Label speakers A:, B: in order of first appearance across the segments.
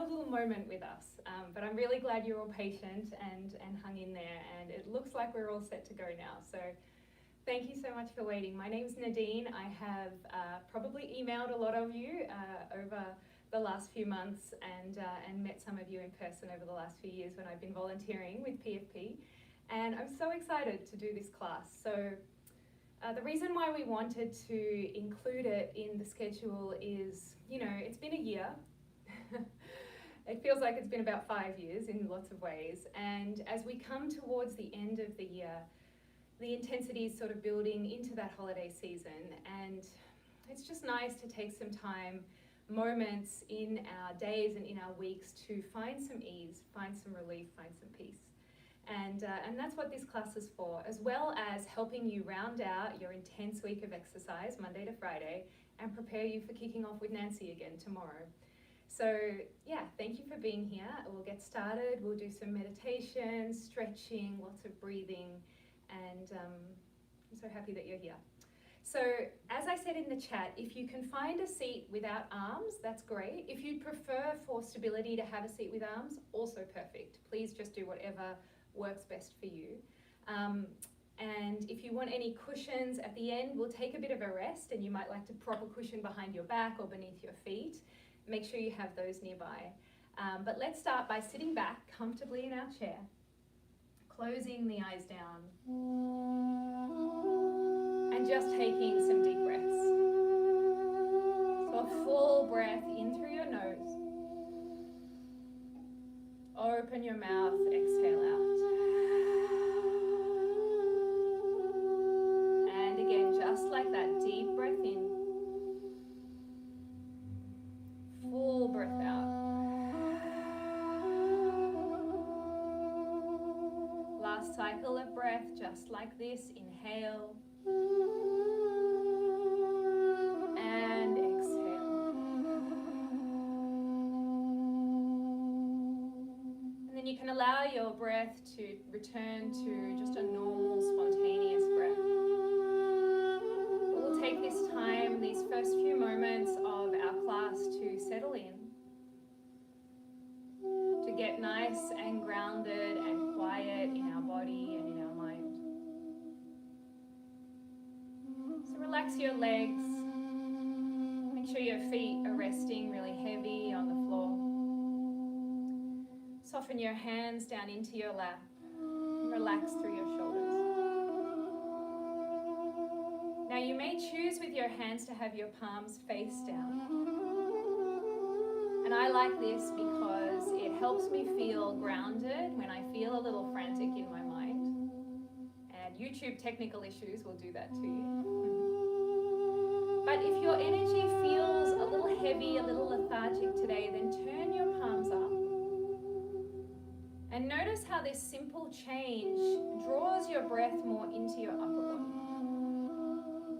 A: have a little moment with us. But I'm really glad you're all patient and hung in there, and it looks like we're all set to go now. So thank you so much for waiting. My name's Nadine. I have probably emailed a lot of you over the last few months, and met some of you in person over the last few years when I've been volunteering with PFP. And I'm so excited to do this class. So the reason why we wanted to include it in the schedule is, you know, it's been a year. It feels like it's been about 5 years in lots of ways. And as we come towards the end of the year, the intensity is sort of building into that holiday season. And it's just nice to take some time, moments in our days and in our weeks to find some ease, find some relief, find some peace. And that's what this class is for, as well as helping you round out your intense week of exercise, Monday to Friday, and prepare you for kicking off with Nancy again tomorrow. So yeah, thank you for being here. We'll get started. We'll do some meditation, stretching, lots of breathing, and I'm so happy that you're here. So as I said in the chat, if you can find a seat without arms, that's great. If you'd prefer for stability to have a seat with arms, also perfect. Please just do whatever works best for you. And if you want any cushions at the end, we'll take a bit of a rest, and you might like to prop a cushion behind your back or beneath your feet. Make sure you have those nearby. But let's start by sitting back comfortably in our chair, closing the eyes down, and just taking some deep breaths. So a full breath in through your nose. Open your mouth, exhale out. And again, just like that, deep breath in. Full breath out. Last cycle of breath, just like this. Inhale. And exhale. And then you can allow your breath to return to just a normal, spontaneous breath. But we'll take this time, these first few moments of our class, to settle in, to get nice and grounded and quiet in our body and in our mind. So relax your legs. Make sure your feet are resting really heavy on the floor. Soften your hands down into your lap. Relax through your shoulders. Now you may choose with your hands to have your palms face down. And I like this because it helps me feel grounded when I feel a little frantic in my mind. And YouTube technical issues will do that to you. But if your energy feels a little heavy, a little lethargic today, then turn your palms up. And notice how this simple change draws your breath more into your upper body.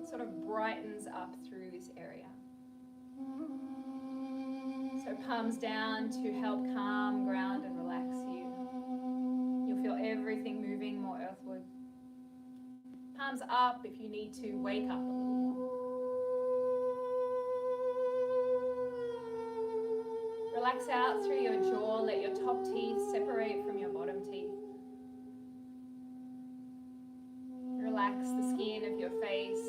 A: It sort of brightens up through this area. So palms down to help calm, ground, and relax you. You'll feel everything moving more earthward. Palms up if you need to wake up a little more. Relax out through your jaw. Let your top teeth separate from your bottom teeth. Relax the skin of your face.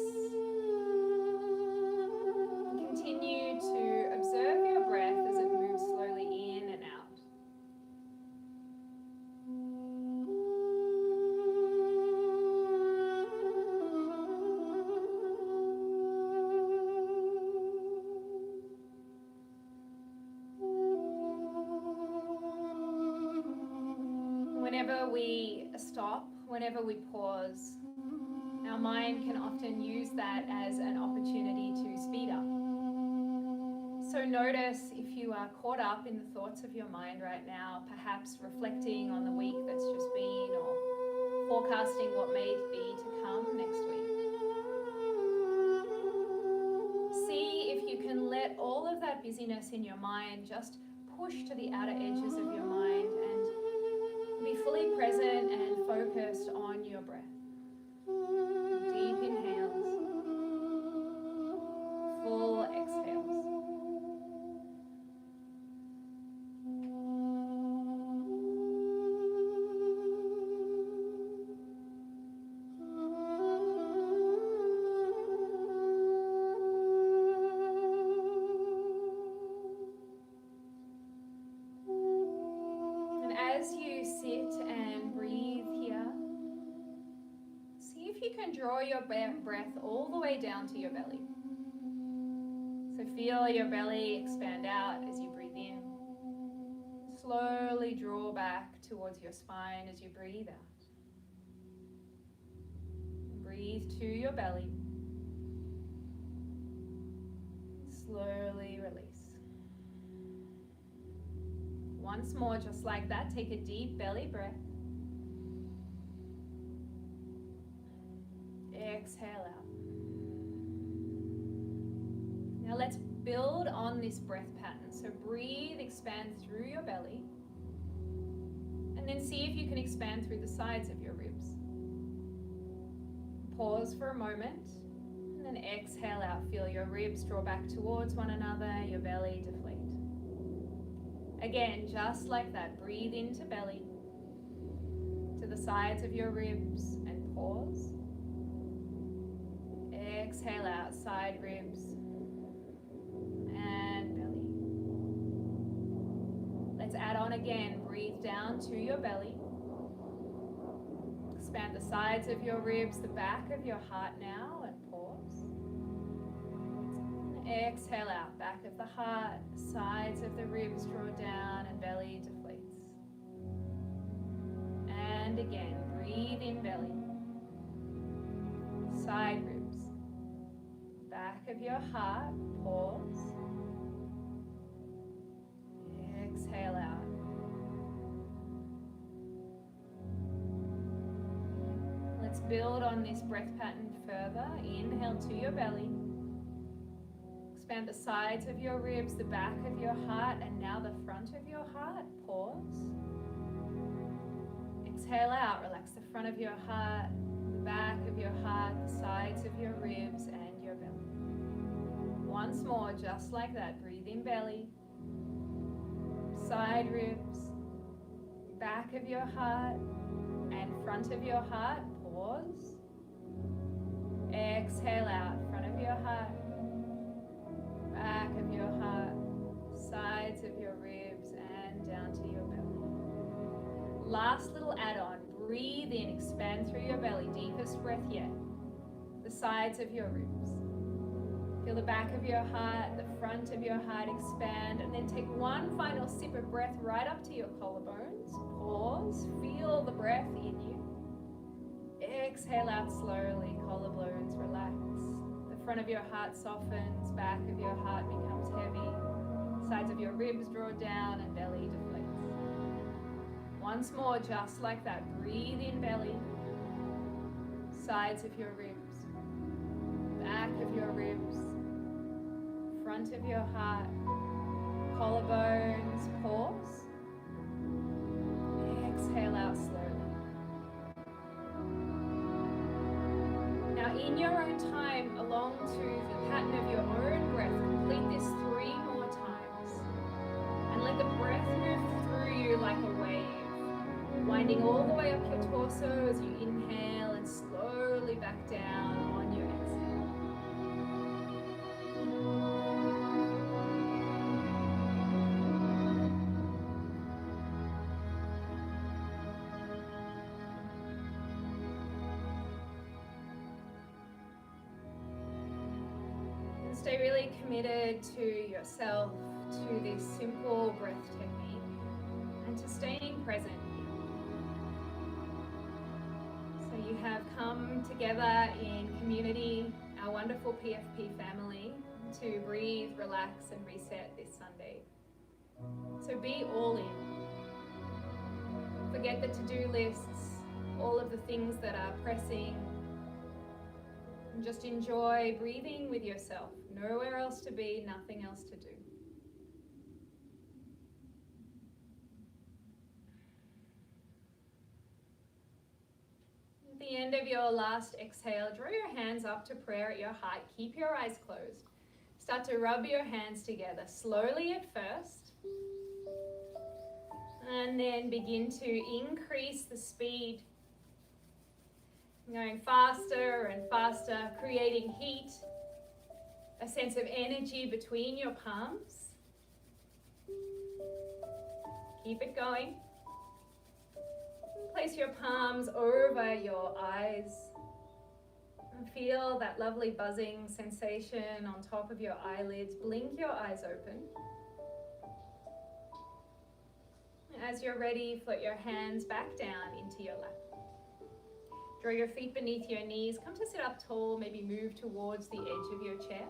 A: Continue to observe your breath as it moves slowly in and out. Whenever we stop, whenever we pause, our mind can often use that as an opportunity to speed up. So notice if you are caught up in the thoughts of your mind right now, perhaps reflecting on the week that's just been, or forecasting what may be to come next week. See if you can let all of that busyness in your mind just push to the outer edges of your mind and be fully present and focused on your breath. Deep inhales, full exhales. as you sit and breathe here, see if you can draw your breath all the way down to your belly. So feel your belly expand out as you breathe in. Slowly draw back towards your spine as you breathe out. Breathe to your belly. Slowly release. Once more, just like that, take a deep belly breath. Exhale out. Now let's build on this breath pattern. So breathe, expand through your belly. And then see if you can expand through the sides of your ribs. Pause for a moment. And then exhale out. Feel your ribs draw back towards one another, your belly deflate. Again, just like that, breathe into belly, to the sides of your ribs, and pause. Exhale out, side ribs, and belly. Let's add on again, breathe down to your belly. Expand the sides of your ribs, the back of your heart now, and pause. Exhale out, back of the heart, sides of the ribs draw down and belly deflates. And again, breathe in belly, side ribs, back of your heart, pause. Exhale out. Let's build on this breath pattern further. Inhale to your belly. Expand the sides of your ribs, the back of your heart, and now the front of your heart. Pause. Exhale out. Relax the front of your heart, the back of your heart, the sides of your ribs, and your belly. Once more, just like that. Breathe in belly, side ribs, back of your heart, and front of your heart. Pause. Exhale out. Front of your heart, back of your heart, sides of your ribs, and down to your belly. Last little add-on. Breathe in, expand through your belly. Deepest breath yet. The sides of your ribs. Feel the back of your heart, the front of your heart expand, and then take one final sip of breath right up to your collarbones. Pause. Feel the breath in you. Exhale out slowly. Collarbones relax. The front of your heart softens, back of your heart becomes heavy, sides of your ribs draw down, and belly deflates. Once more, just like that. Breathe in belly, sides of your ribs, back of your ribs, front of your heart, collarbones, pause. Exhale out slowly. Now in your own time, along to the pattern of your own breath, complete this 3 more times. And let the breath move through you like a wave, winding all the way up your torso as you inhale and slowly back down on your exhale. Stay really committed to yourself, to this simple breath technique, and to staying present. So you have come together in community, our wonderful PFP family, to breathe, relax, and reset this Sunday. So be all in. Forget the to-do lists, all of the things that are pressing, and just enjoy breathing with yourself. Nowhere else to be, nothing else to do. At the end of your last exhale, draw your hands up to prayer at your heart. Keep your eyes closed. Start to rub your hands together, slowly at first. And then begin to increase the speed. Going faster and faster, creating heat, a sense of energy between your palms. Keep it going. place your palms over your eyes and feel that lovely buzzing sensation on top of your eyelids. Blink your eyes open. As you're ready, float your hands back down into your lap. Draw your feet beneath your knees. Come to sit up tall, maybe move towards the edge of your chair.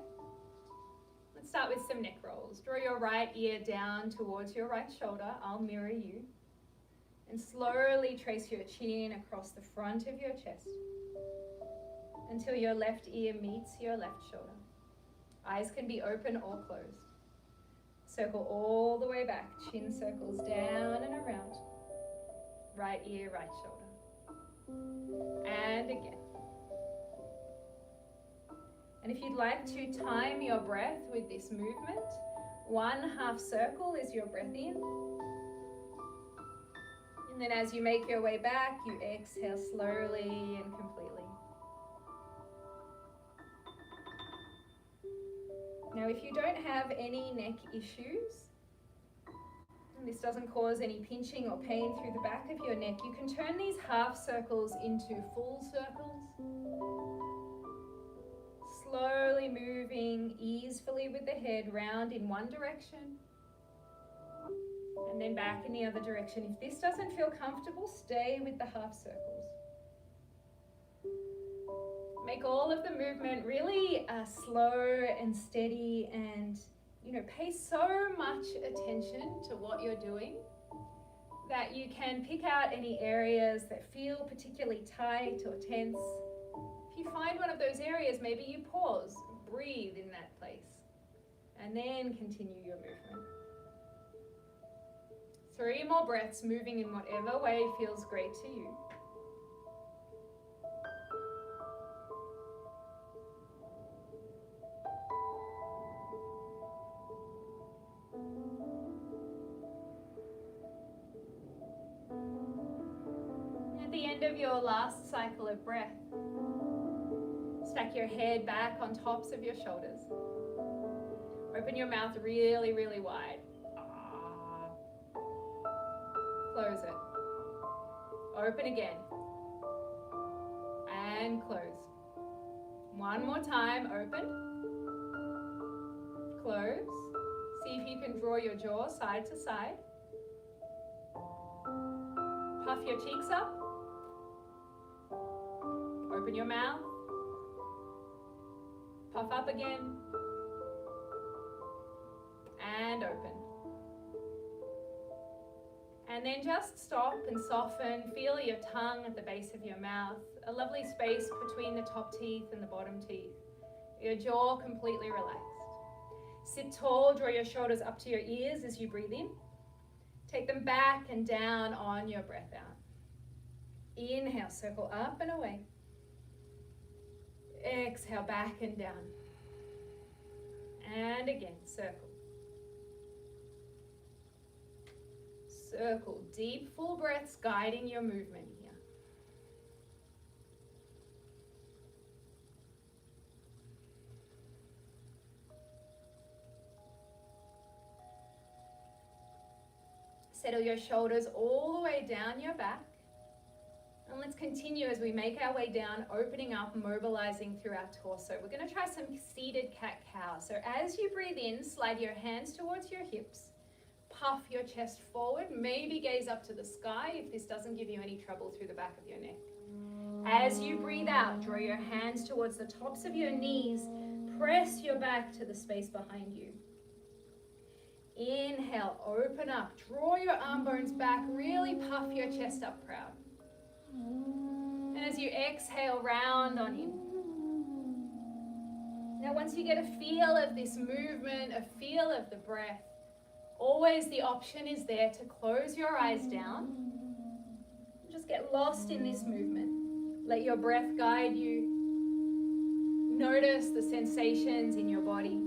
A: Let's start with some neck rolls. Draw your right ear down towards your right shoulder. I'll mirror you. And slowly trace your chin across the front of your chest until your left ear meets your left shoulder. Eyes can be open or closed. Circle all the way back. Chin circles down and around. Right ear, right shoulder. And again. And if you'd like to time your breath with this movement, 1/2 circle is your breath in. And then as you make your way back, you exhale slowly and completely. Now, if you don't have any neck issues, and this doesn't cause any pinching or pain through the back of your neck, you can turn these 1/2 circles into full circles. Slowly moving easily with the head round in one direction and then back in the other direction. If this doesn't feel comfortable, stay with the 1/2 circles. Make all of the movement really slow and steady, and pay so much attention to what you're doing that you can pick out any areas that feel particularly tight or tense. If you find one of those areas, maybe you pause, breathe in that place, and then continue your movement. 3 more breaths, moving in whatever way feels great to you. At the end of your last cycle of breath, stack your head back on tops of your shoulders. Open your mouth really, really wide. Close it. Open again. And close. One more time. Open. Close. See if you can draw your jaw side to side. Puff your cheeks up. Open your mouth. Puff up again. And open. And then just stop and soften. Feel your tongue at the base of your mouth. A lovely space between the top teeth and the bottom teeth. Your jaw completely relaxed. Sit tall, draw your shoulders up to your ears as you breathe in. Take them back and down on your breath out. Inhale, circle up and away. Exhale, back and down. And again, circle. Circle, deep, full breaths guiding your movement here. Settle your shoulders all the way down your back. And let's continue as we make our way down, opening up, mobilizing through our torso. We're going to try some seated cat-cow. So as you breathe in, slide your hands towards your hips. Puff your chest forward, maybe gaze up to the sky if this doesn't give you any trouble through the back of your neck. As you breathe out, draw your hands towards the tops of your knees, press your back to the space behind you. Inhale, open up, draw your arm bones back, really puff your chest up proud. And as you exhale, round on in. Now once you get a feel of this movement, a feel of the breath, always the option is there to close your eyes down. Just get lost in this movement. Let your breath guide you. Notice the sensations in your body.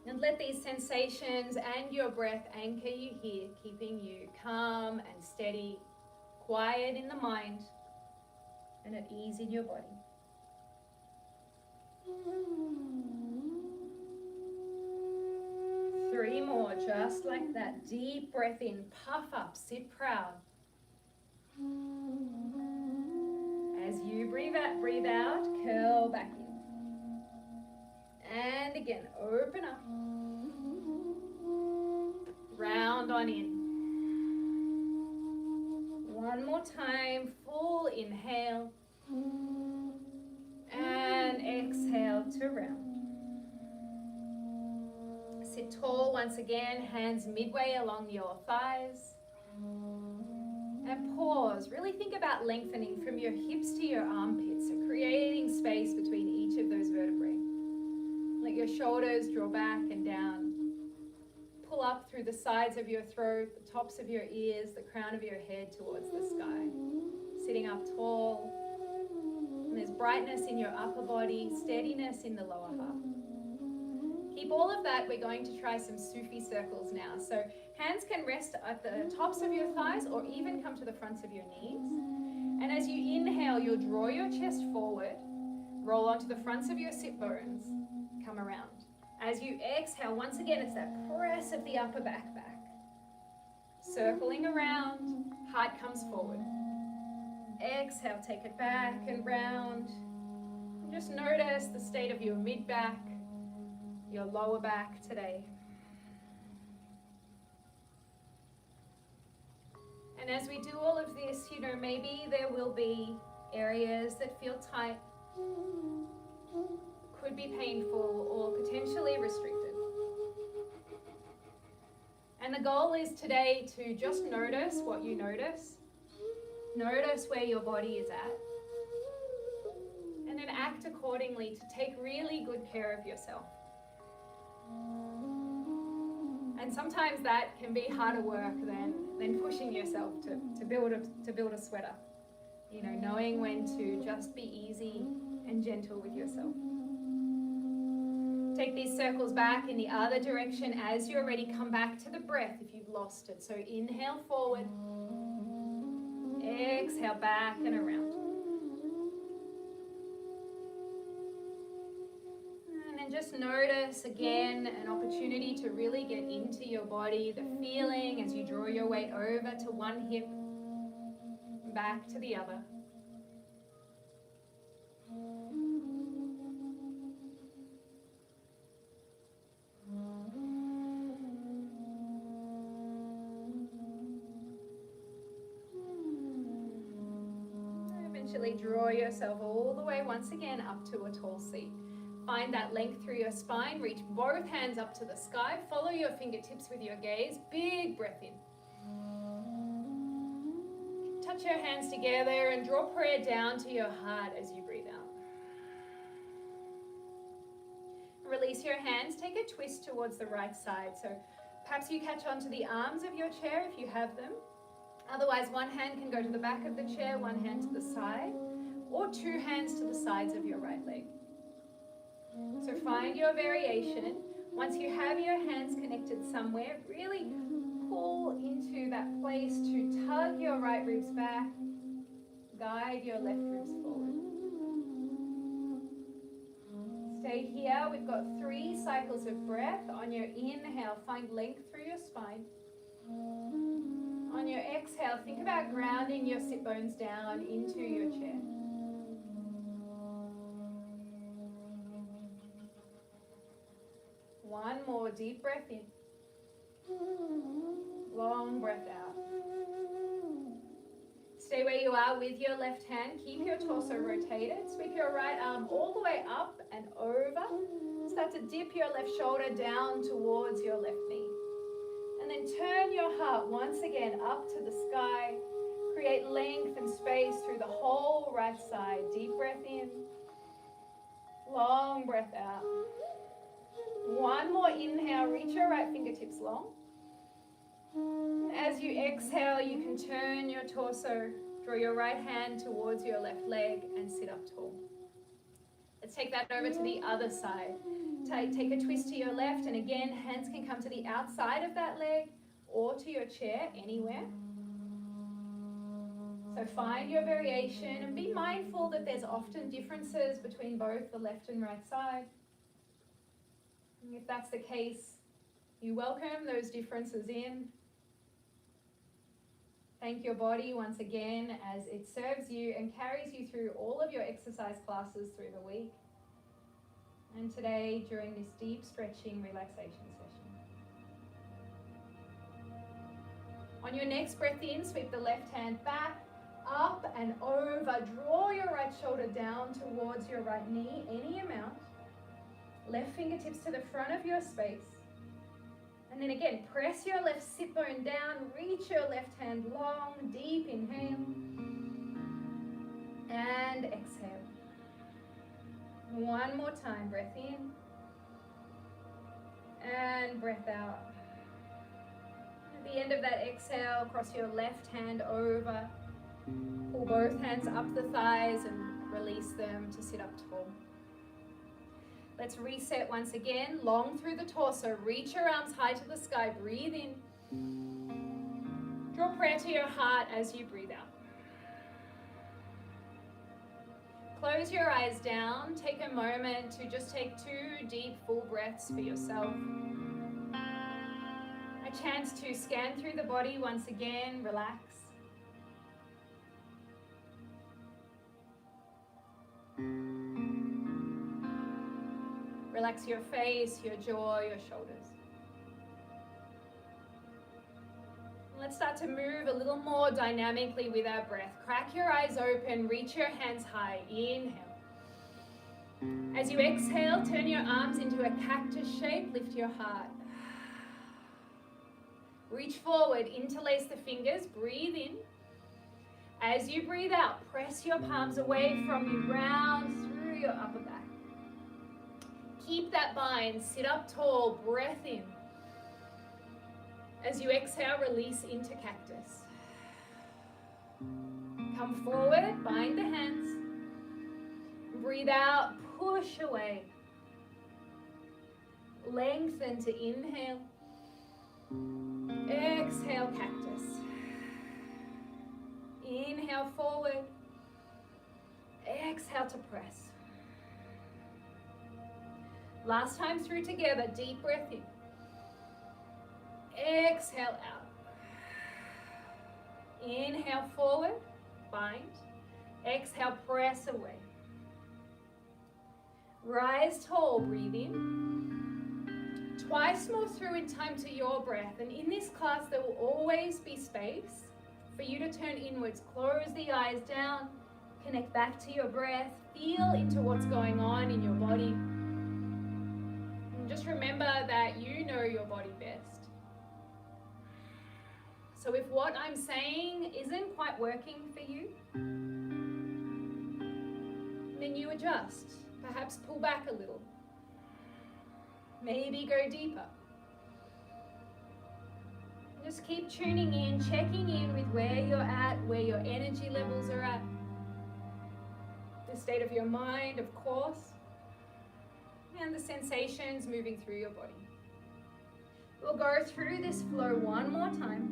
A: And let these sensations and your breath anchor you here, keeping you calm and steady, quiet in the mind, and at ease in your body. 3 more, just like that. Deep breath in, puff up, sit proud. As you breathe out, curl back in. And again, open up. Round on in. One more time, full inhale. And exhale to round. Sit tall once again, hands midway along your thighs. And pause. Really think about lengthening from your hips to your armpits, so creating space between each of those vertebrae. Let your shoulders draw back and down. Pull up through the sides of your throat, the tops of your ears, the crown of your head towards the sky. Sitting up tall. And there's brightness in your upper body, steadiness in the lower half. Keep all of that. We're going to try some Sufi circles now. So hands can rest at the tops of your thighs or even come to the fronts of your knees. And as you inhale, you'll draw your chest forward, roll onto the fronts of your sit bones, come around. As you exhale, once again, it's that press of the upper back. Circling around, heart comes forward. Exhale, take it back and round. And just notice the state of your mid-back, your lower back today. And as we do all of this, maybe there will be areas that feel tight, could be painful, or potentially restricted. And the goal is today to just notice what you notice. Notice where your body is at. And then act accordingly to take really good care of yourself. And sometimes that can be harder work than pushing yourself to build a sweater. Knowing when to just be easy and gentle with yourself. Take these circles back in the other direction. As you're ready, come back to the breath if you've lost it. So inhale forward. Exhale back and around. And then just notice again an opportunity to really get into your body, the feeling as you draw your weight over to one hip, back to the other. Draw yourself all the way once again up to a tall seat. Find that length through your spine. Reach both hands up to the sky. Follow your fingertips with your gaze. Big breath in. Touch your hands together and draw prayer down to your heart as you breathe out. Release your hands. Take a twist towards the right side. So perhaps you catch onto the arms of your chair if you have them. Otherwise, one hand can go to the back of the chair, one hand to the side, or two hands to the sides of your right leg. So find your variation. Once you have your hands connected somewhere, really pull into that place to tug your right ribs back, guide your left ribs forward. Stay here. We've got 3 cycles of breath. On your inhale, find length through your spine. On your exhale, think about grounding your sit bones down into your chair. One more deep breath in. Long breath out. Stay where you are with your left hand. Keep your torso rotated. Sweep your right arm all the way up and over. Start to dip your left shoulder down towards your left knee. And then turn your heart once again up to the sky. Create length and space through the whole right side. Deep breath in. Long breath out. One more inhale. Reach your right fingertips long. As you exhale, you can turn your torso. Draw your right hand towards your left leg and sit up tall. Let's take that over to the other side. Take a twist to your left, and again, hands can come to the outside of that leg or to your chair, anywhere. So find your variation and be mindful that there's often differences between both the left and right side. And if that's the case, You welcome those differences in. Thank your body once again as it serves you and carries you through all of your exercise classes through the week. And today during this deep stretching relaxation session. On your next breath in, sweep the left hand back, up and over. Draw your right shoulder down towards your right knee, any amount. Left fingertips to the front of your space. And then again, press your left sit bone down, reach your left hand long, deep inhale. And exhale. One more time, breath in. And breath out. At the end of that exhale, cross your left hand over. Pull both hands up the thighs and release them to sit up tall. Let's reset once again. Long through the torso. Reach your arms high to the sky. Breathe in. Draw prayer to your heart as you breathe out. Close your eyes down. Take a moment to just take 2 deep, full breaths for yourself. A chance to scan through the body once again. Relax. Relax your face, your jaw, your shoulders. Let's start to move a little more dynamically with our breath. Crack your eyes open, reach your hands high. Inhale. As you exhale, turn your arms into a cactus shape. Lift your heart. Reach forward, interlace the fingers. Breathe in. As you breathe out, press your palms away from you, round through your upper back. Keep that bind, sit up tall, breath in. As you exhale, release into cactus. Come forward, bind the hands. Breathe out, push away. Lengthen to inhale. Exhale, cactus. Inhale forward. Exhale to press. Last time through together, deep breath in. Exhale out. Inhale forward, bind. Exhale, press away. Rise tall, breathe in. Twice more through in time to your breath. And in this class, there will always be space for you to turn inwards. Close the eyes down, connect back to your breath, feel into what's going on in your body. Just remember that you know your body best. So if what I'm saying isn't quite working for you, then you adjust. Perhaps pull back a little. Maybe go deeper. Just keep tuning in, checking in with where you're at, where your energy levels are at. The state of your mind, of course. And the sensations moving through your body. We'll go through this flow one more time.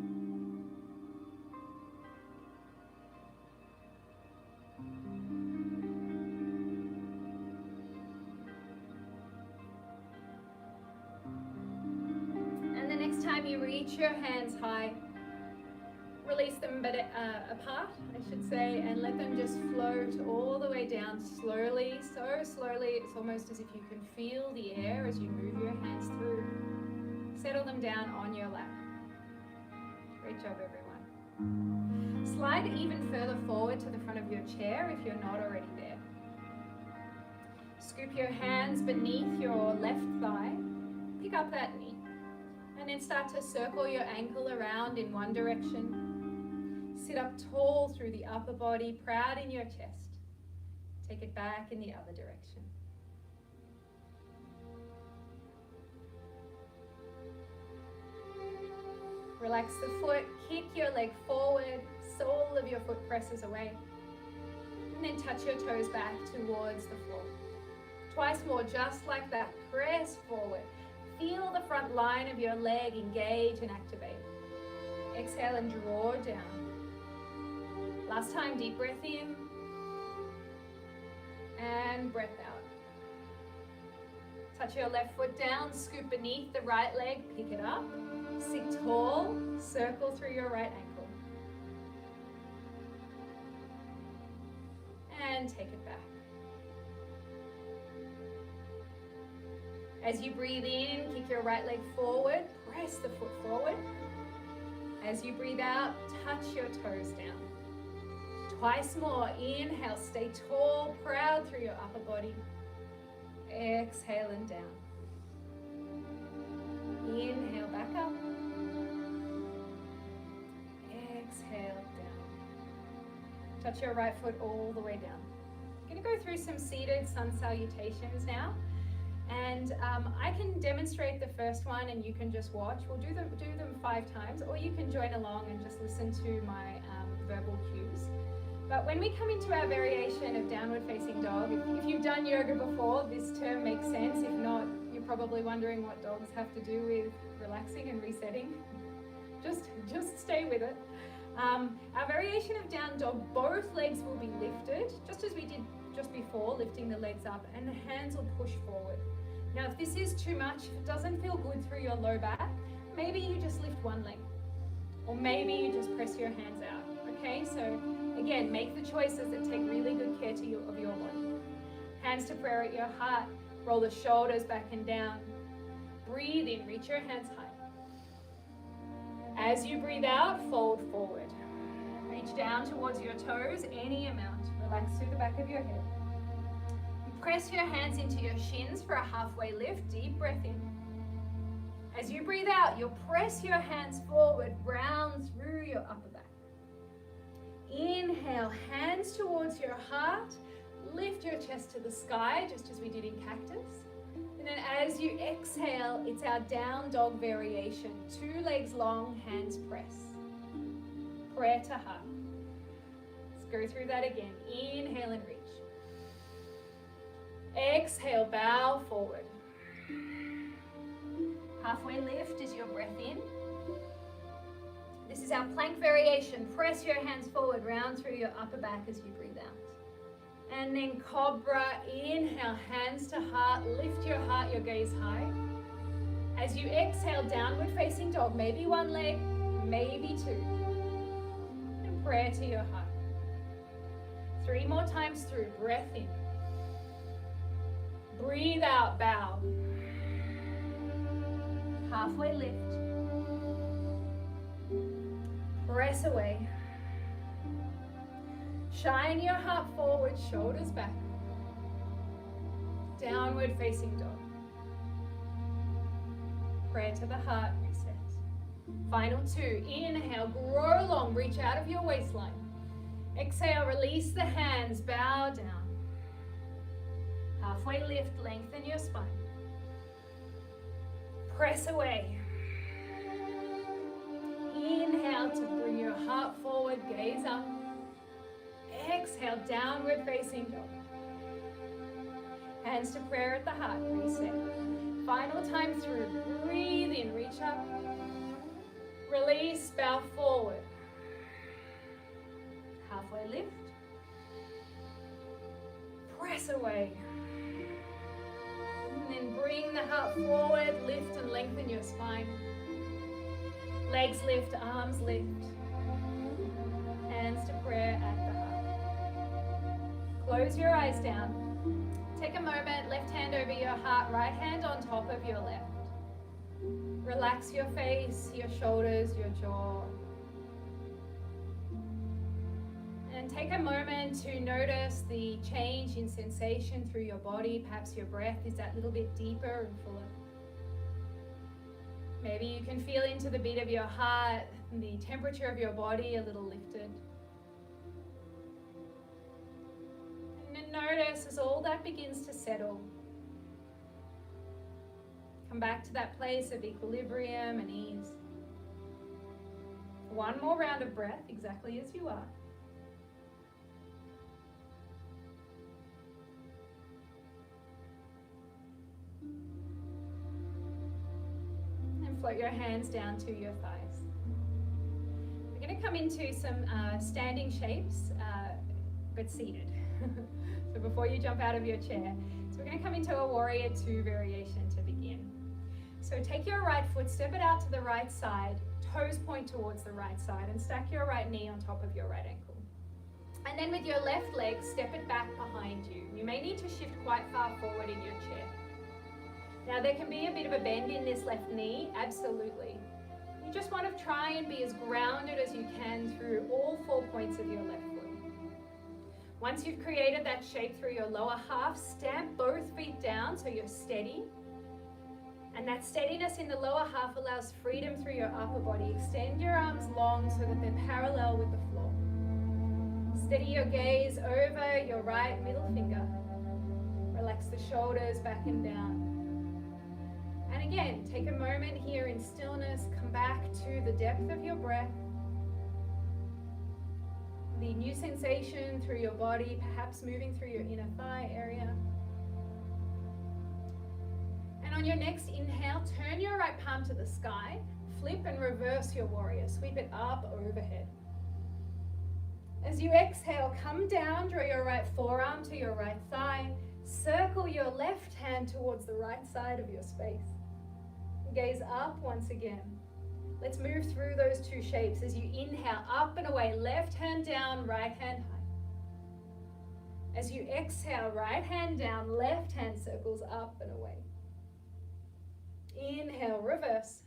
A: And the next time you reach your hands high, release them apart, I should say, and let them just float all the way down slowly, so slowly, it's almost as if you can feel the air as you move your hands through. Settle them down on your lap. Great job, everyone. Slide even further forward to the front of your chair if you're not already there. Scoop your hands beneath your left thigh, pick up that knee, and then start to circle your ankle around in one direction. Sit up tall through the upper body, proud in your chest. Take it back in the other direction. Relax the foot, kick your leg forward, sole of your foot presses away. And then touch your toes back towards the floor. Twice more, just like that. Press forward. Feel the front line of your leg engage and activate. Exhale and draw down. Last time, deep breath in and breath out. Touch your left foot down, scoop beneath the right leg, pick it up. Sit tall, circle through your right ankle. And take it back. As you breathe in, kick your right leg forward, press the foot forward. As you breathe out, touch your toes down. Twice more. Inhale, stay tall, proud through your upper body. Exhale and down. Inhale, back up. Exhale, down. Touch your right foot all the way down. I'm going to go through some seated sun salutations now. And I can demonstrate the first one and you can just watch. We'll do them 5 times, or you can join along and just listen to my verbal cues. But when we come into our variation of downward facing dog, if you've done yoga before, this term makes sense. If not, you're probably wondering what dogs have to do with relaxing and resetting. Just stay with it. Our variation of down dog, both legs will be lifted, just as we did just before, lifting the legs up, and the hands will push forward. Now, if this is too much, if it doesn't feel good through your low back, maybe you just lift one leg, or maybe you just press your hands out. Okay, so again, make the choices that take really good care of your body. Hands to prayer at your heart. Roll the shoulders back and down. Breathe in, reach your hands high. As you breathe out, fold forward. Reach down towards your toes, any amount. Relax through the back of your head. Press your hands into your shins for a halfway lift. Deep breath in. As you breathe out, you'll press your hands forward, round through your upper back. Inhale, hands towards your heart. Lift your chest to the sky, just as we did in cactus. And then as you exhale, it's our down dog variation. 2 legs long, hands press. Prayer to heart. Let's go through that again. Inhale and reach. Exhale, bow forward. Halfway lift is your breath in. This is our plank variation. Press your hands forward, round through your upper back as you breathe out. And then cobra, inhale, hands to heart, lift your heart, your gaze high. As you exhale, downward facing dog, maybe 1 leg, maybe 2. And prayer to your heart. 3 more times through, breath in. Breathe out, bow. Halfway lift. Press away. Shine your heart forward, shoulders back. Downward facing dog. Prayer to the heart, reset. Final 2. Inhale, grow long, reach out of your waistline. Exhale, release the hands, bow down. Halfway lift, lengthen your spine. Press away. Inhale to bring your heart forward, gaze up. Exhale, downward facing dog. Hands to prayer at the heart, reset. Final time through, breathe in, reach up. Release, bow forward. Halfway lift. Press away. And then bring the heart forward, lift and lengthen your spine. Legs lift, arms lift. Hands to prayer at the heart. Close your eyes down. Take a moment, left hand over your heart, right hand on top of your left. Relax your face, your shoulders, your jaw. And take a moment to notice the change in sensation through your body. Perhaps your breath is that little bit deeper and fuller. Maybe you can feel into the beat of your heart and the temperature of your body a little lifted. And then notice as all that begins to settle. Come back to that place of equilibrium and ease. One more round of breath, exactly as you are. Float your hands down to your thighs. We're going to come into some standing shapes, but seated. So before you jump out of your chair. So we're going to come into a warrior two variation to begin. So take your right foot, step it out to the right side, toes point towards the right side, and stack your right knee on top of your right ankle. And then with your left leg, step it back behind you. You may need to shift quite far forward in your chair. Now there can be a bit of a bend in this left knee, absolutely. You just want to try and be as grounded as you can through all 4 points of your left foot. Once you've created that shape through your lower half, stamp both feet down so you're steady. And that steadiness in the lower half allows freedom through your upper body. Extend your arms long so that they're parallel with the floor. Steady your gaze over your right middle finger. Relax the shoulders back and down. And again, take a moment here in stillness. Come back to the depth of your breath. The new sensation through your body, perhaps moving through your inner thigh area. And on your next inhale, turn your right palm to the sky, flip and reverse your warrior. Sweep it up overhead. As you exhale, come down, draw your right forearm to your right thigh, circle your left hand towards the right side of your space. Gaze up once again. Let's move through those two shapes as you inhale, up and away, left hand down, right hand high. As you exhale, right hand down, left hand circles up and away. Inhale, reverse.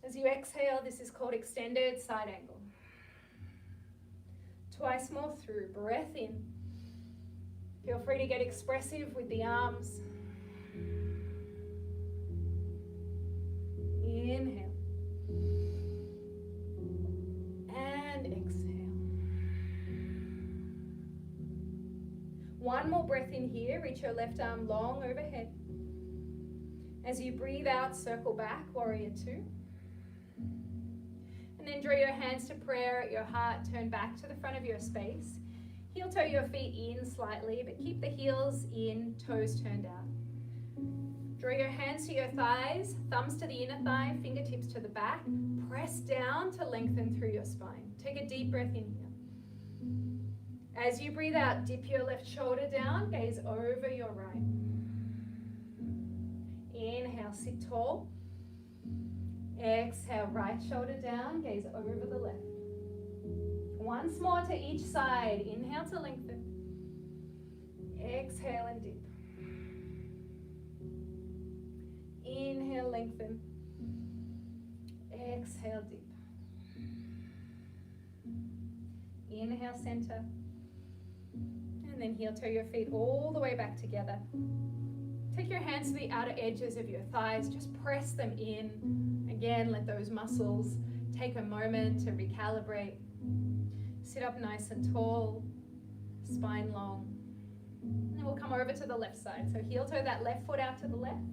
A: As you exhale, this is called extended side angle. Twice more through, breath in. Feel free to get expressive with the arms. Inhale. And exhale. One more breath in here. Reach your left arm long overhead. As you breathe out, circle back, warrior two. And then draw your hands to prayer at your heart. Turn back to the front of your space. Heel toe your feet in slightly, but keep the heels in, toes turned out. Draw your hands to your thighs, thumbs to the inner thigh, fingertips to the back. Press down to lengthen through your spine. Take a deep breath in here. As you breathe out, dip your left shoulder down, gaze over your right. Inhale, sit tall. Exhale, right shoulder down, gaze over the left. Once more to each side. Inhale to lengthen. Exhale and dip. Inhale, lengthen. Exhale, dip. Inhale, center. And then heel toe your feet all the way back together. Take your hands to the outer edges of your thighs. Just press them in. Again, let those muscles take a moment to recalibrate. Sit up nice and tall, spine long. And then we'll come over to the left side. So heel toe that left foot out to the left.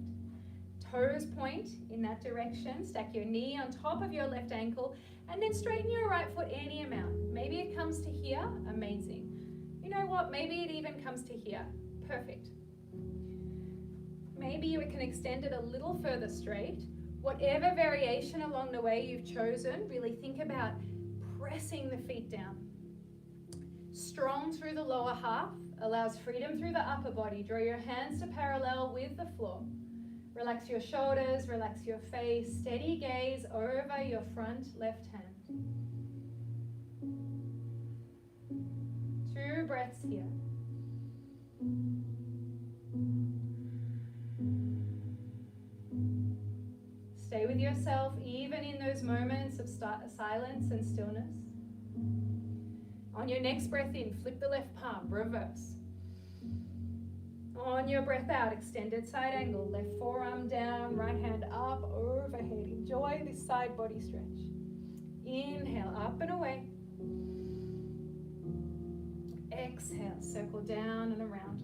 A: Toes point in that direction. Stack your knee on top of your left ankle. And then straighten your right foot any amount. Maybe it comes to here. Amazing. You know what? Maybe it even comes to here. Perfect. Maybe you can extend it a little further straight. Whatever variation along the way you've chosen, really think about pressing the feet down. Strong through the lower half, allows freedom through the upper body. Draw your hands to parallel with the floor. Relax your shoulders, relax your face. Steady gaze over your front left hand. 2 breaths here. Stay with yourself even in those moments of silence and stillness. On your next breath in, flip the left palm, reverse. On your breath out, extended side angle, left forearm down, right hand up, overhead. Enjoy this side body stretch. Inhale, up and away. Exhale, circle down and around.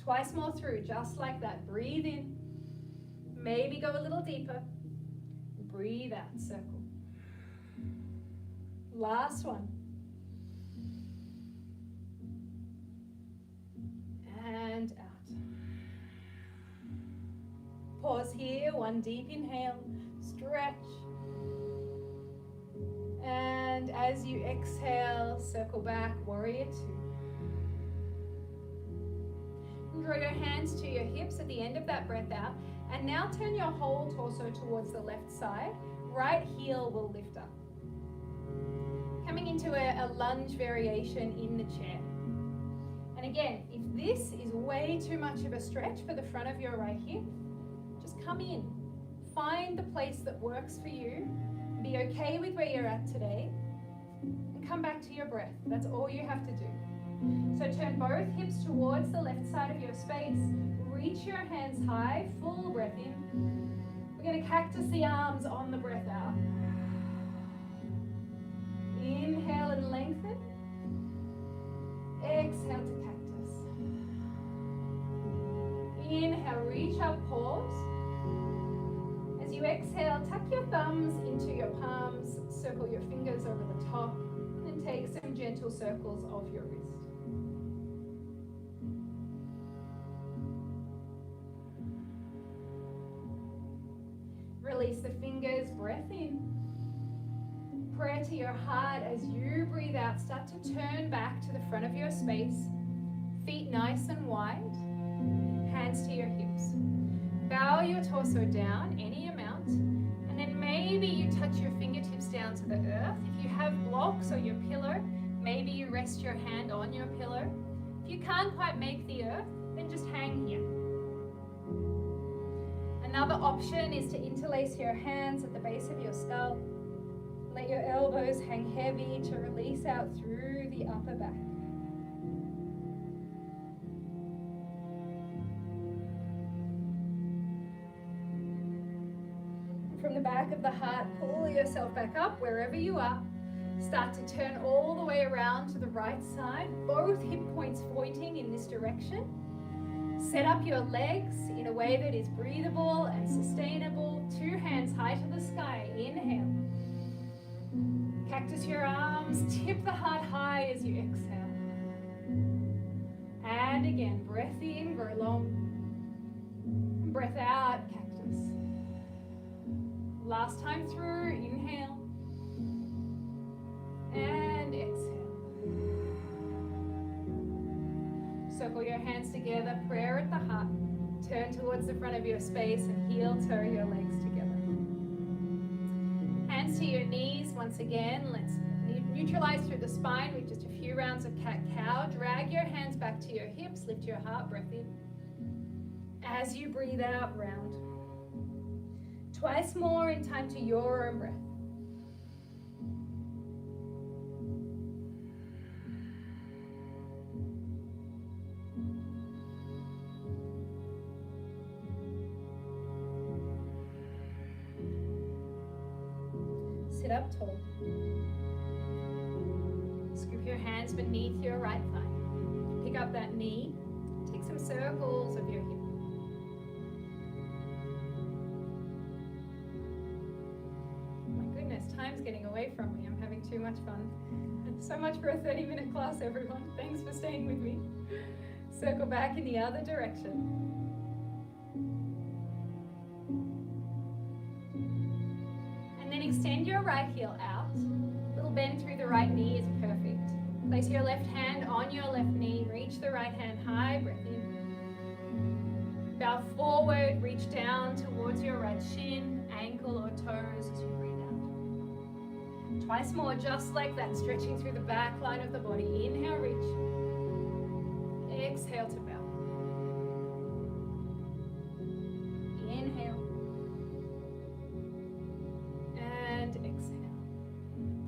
A: Twice more through, just like that. Breathe in. Maybe go a little deeper. Breathe out, circle. Last one. And out. Pause here, one deep inhale, stretch. And as you exhale, circle back, warrior two. Draw your hands to your hips at the end of that breath out. And now turn your whole torso towards the left side. Right heel will lift up. Coming into a lunge variation in the chair. And again, if this is way too much of a stretch for the front of your right hip, just come in. Find the place that works for you. Be okay with where you're at today. And come back to your breath. That's all you have to do. So turn both hips towards the left side of your space. Reach your hands high, full breath in. We're going to cactus the arms on the breath out. Inhale and lengthen. Exhale to cactus. Inhale, reach up, pause. As you exhale, tuck your thumbs into your palms, circle your fingers over the top, and take some gentle circles of your wrist. Release the fingers, breath in. Prayer to your heart as you breathe out. Start to turn back to the front of your space. Feet nice and wide. Hands to your hips. Bow your torso down any amount. And then maybe you touch your fingertips down to the earth. If you have blocks or your pillow, maybe you rest your hand on your pillow. If you can't quite make the earth, then just hang here. Another option is to interlace your hands at the base of your skull. Let your elbows hang heavy to release out through the upper back. From the back of the heart, pull yourself back up wherever you are. Start to turn all the way around to the right side, both hip points pointing in this direction. Set up your legs in a way that is breathable and sustainable. 2 hands high to the sky. Inhale. Cactus your arms. Tip the heart high as you exhale. And again, breath in, grow long. Breath out, cactus. Last time through, inhale. And exhale. Circle your hands together, prayer at the heart. Turn towards the front of your space and heel toe your legs together. Hands to your knees once again. Let's neutralize through the spine with just a few rounds of cat-cow. Drag your hands back to your hips, lift your heart, breath in. As you breathe out, round. Twice more in time to your own breath. Sit up tall. Scoop your hands beneath your right thigh. Pick up that knee. Take some circles of your hip. My goodness, time's getting away from me. I'm having too much fun. So much for a 30-minute class, everyone. Thanks for staying with me. Circle back in the other direction. Extend your right heel out. Little bend through the right knee is perfect. Place your left hand on your left knee. Reach the right hand high. Breath in. Bow forward. Reach down towards your right shin, ankle, or toes as you breathe out. Twice more, just like that, stretching through the back line of the body. Inhale, reach. Exhale to bow. Inhale.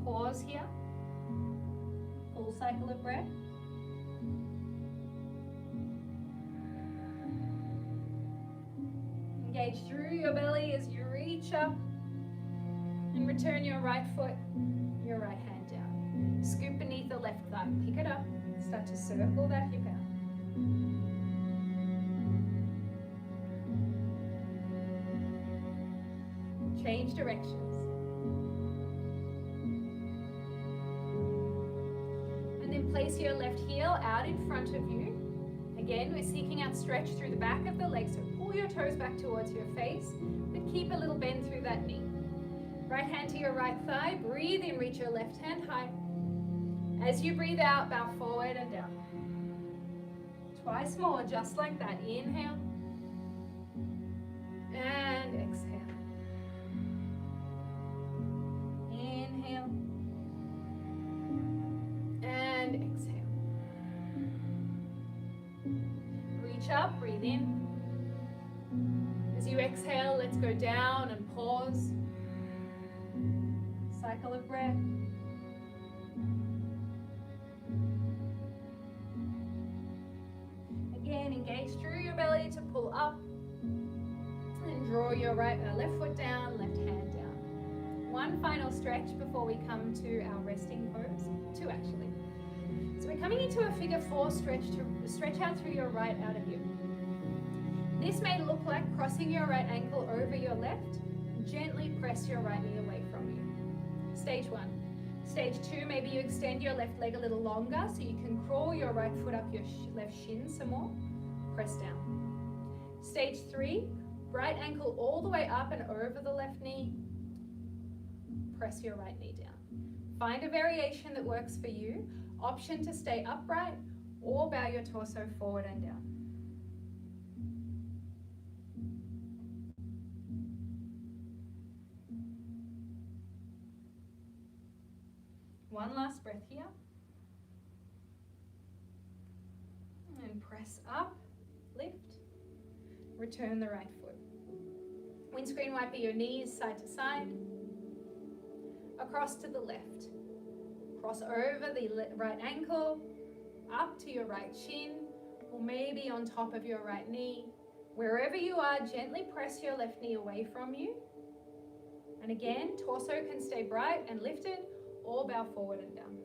A: Pause here. Full cycle of breath. Engage through your belly as you reach up and return your right foot, your right hand down. Scoop beneath the left thigh. Pick it up. Start to circle that hip out. Change directions. Place your left heel out in front of you. Again, we're seeking out stretch through the back of the leg, so pull your toes back towards your face, but keep a little bend through that knee. Right hand to your right thigh, breathe in, reach your left hand high. As you breathe out, bow forward and down. Twice more, just like that. Inhale and exhale. Inhale and exhale. Reach up, breathe in. As you exhale, let's go down and pause. Cycle of breath. Again, engage through your belly to pull up. And draw your left foot down, left hand down. One final stretch before we come to our resting pose. Two actually. So we're coming into a figure four stretch to stretch out through your right outer hip. This may look like crossing your right ankle over your left. Gently press your right knee away from you. Stage one. Stage two, maybe you extend your left leg a little longer so you can crawl your right foot up your left shin some more. Press down. Stage three, right ankle all the way up and over the left knee. Press your right knee down. Find a variation that works for you. Option to stay upright or bow your torso forward and down. One last breath here. And press up, lift, return the right foot. Windscreen wiper your knees side to side, across to the left. Cross over the right ankle, up to your right shin, or maybe on top of your right knee. Wherever you are, gently press your left knee away from you. And again, torso can stay bright and lifted, or bow forward and down.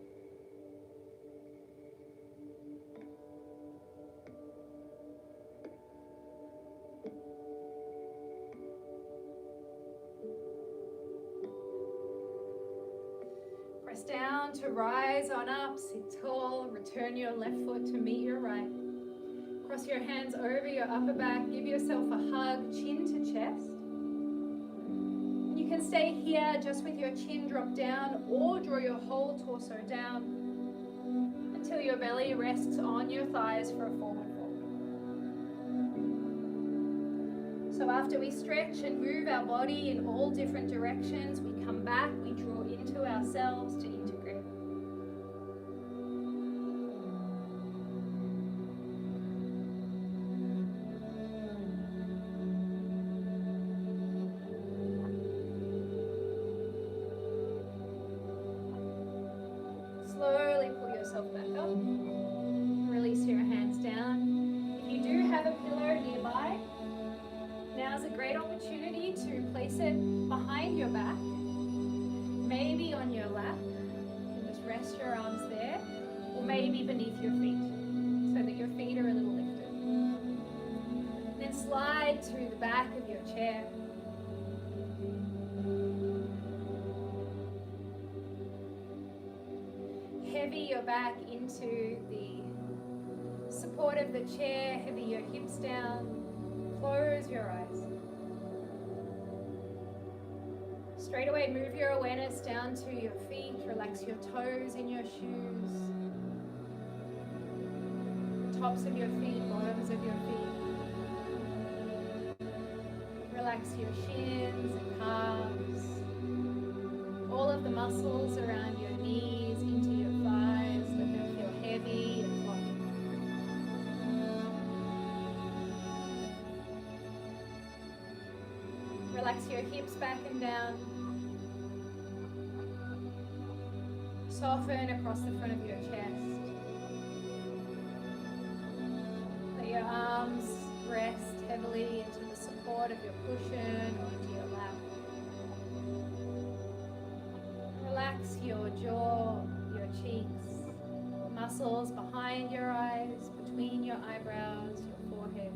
A: Press down to rise on up, sit tall, return your left foot to meet your right. Cross your hands over your upper back, give yourself a hug, chin to chest. You can stay here just with your chin dropped down or draw your whole torso down until your belly rests on your thighs for a forward fold. So after we stretch and move our body in all different directions, we come back, we draw into ourselves to integrate. Slowly pull yourself back up. Release your hands down. If you do have a pillow nearby, now's a great opportunity to place it behind your back, maybe on your lap. You can just rest your arms there, or maybe beneath your feet, so that your feet are a little lifted. Then slide to the back of your chair. Heavy your back into the support of the chair, heavy your hips down. Close your eyes. Straight away, move your awareness down to your feet. Relax your toes in your shoes. Tops of your feet, bottoms of your feet. Relax your shins and calves. All of the muscles around your knees, into your thighs. Let them feel heavy and floppy. Relax your hips back and down. Soften across the front of your chest. Let your arms rest heavily into the support of your cushion or into your lap. Relax your jaw, your cheeks, muscles behind your eyes, between your eyebrows, your forehead.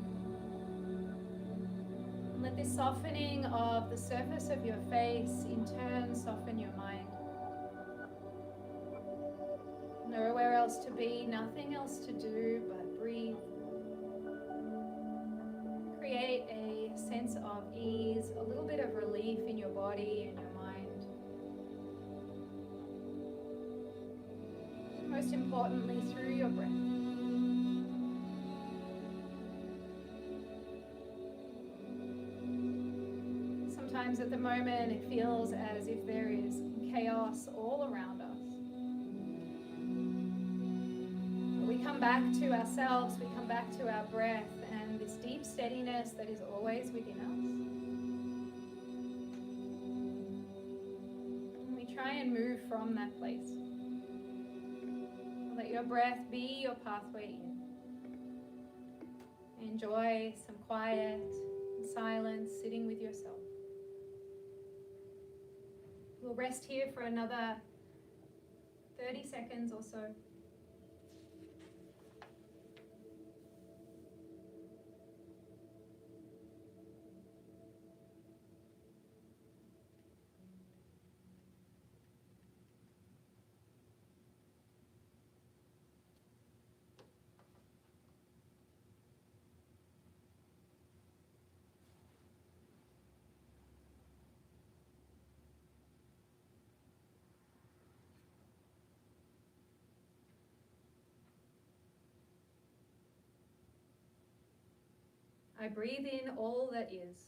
A: Let this softening of the surface of your face in turn soften your mind. Nowhere else to be, nothing else to do but breathe. Create a sense of ease, a little bit of relief in your body and your mind. Most importantly, through your breath. Sometimes at the moment it feels as if there is chaos all around us. But we come back to ourselves, we come back to our breath and this deep steadiness that is always within us. And we try and move from that place. Let your breath be your pathway in. Enjoy some quiet and silence sitting with yourself. We'll rest here for another 30 seconds or so. I breathe in all that is,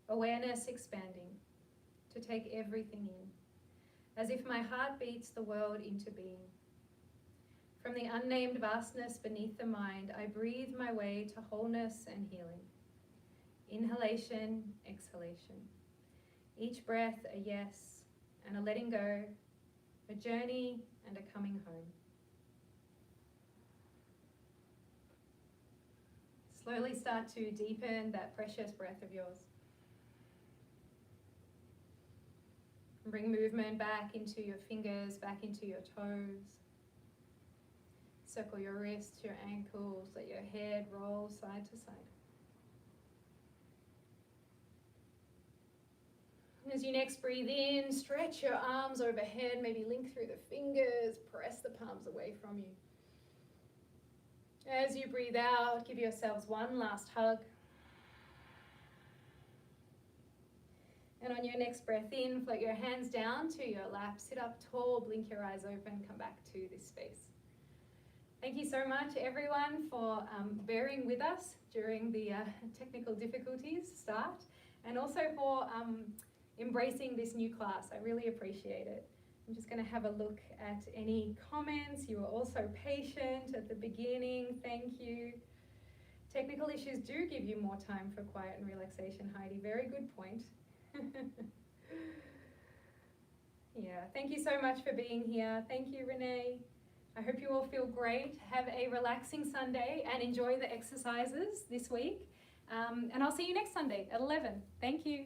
A: awareness expanding, to take everything in, as if my heart beats the world into being. From the unnamed vastness beneath the mind, I breathe my way to wholeness and healing. Inhalation, exhalation. Each breath a yes and a letting go, a journey and a coming home. Slowly start to deepen that precious breath of yours. And bring movement back into your fingers, back into your toes. Circle your wrists, your ankles, let your head roll side to side. And as you next breathe in, stretch your arms overhead, maybe link through the fingers, press the palms away from you. As you breathe out, give yourselves one last hug. And on your next breath in, float your hands down to your lap, sit up tall, blink your eyes open, come back to this space. Thank you so much, everyone, for bearing with us during the technical difficulties start, and also for embracing this new class. I really appreciate it. I'm just going to have a look at any comments. You were also patient at the beginning. Thank you. Technical issues do give you more time for quiet and relaxation, Heidi. Very good point. Yeah, thank you so much for being here. Thank you, Renee. I hope you all feel great. Have a relaxing Sunday and enjoy the exercises this week. And I'll see you next Sunday at 11. Thank you.